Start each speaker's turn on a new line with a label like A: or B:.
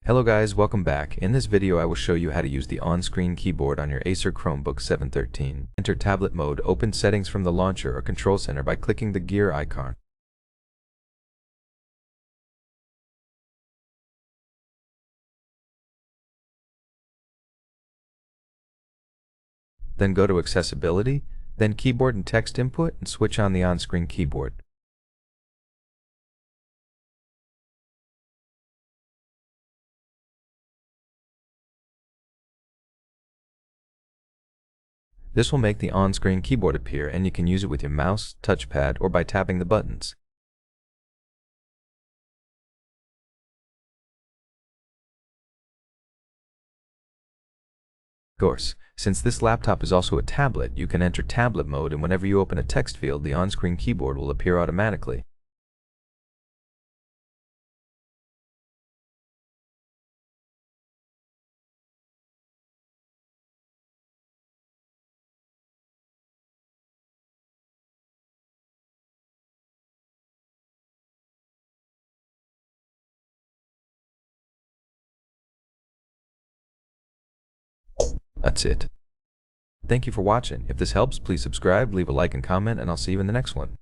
A: Hello guys, welcome back. In this video I will show you how to use the on-screen keyboard on your ACER Chromebook 713. Enter tablet mode, open settings from the launcher or control center by clicking the gear icon. Then go to accessibility, then keyboard and text input and switch on the on-screen keyboard. This will make the on-screen keyboard appear and you can use it with your mouse, touchpad, or by tapping the buttons. Of course, since this laptop is also a tablet, you can enter tablet mode and whenever you open a text field, the on-screen keyboard will appear automatically. That's it. Thank you for watching. If this helps, please subscribe, leave a like and comment, and I'll see you in the next one.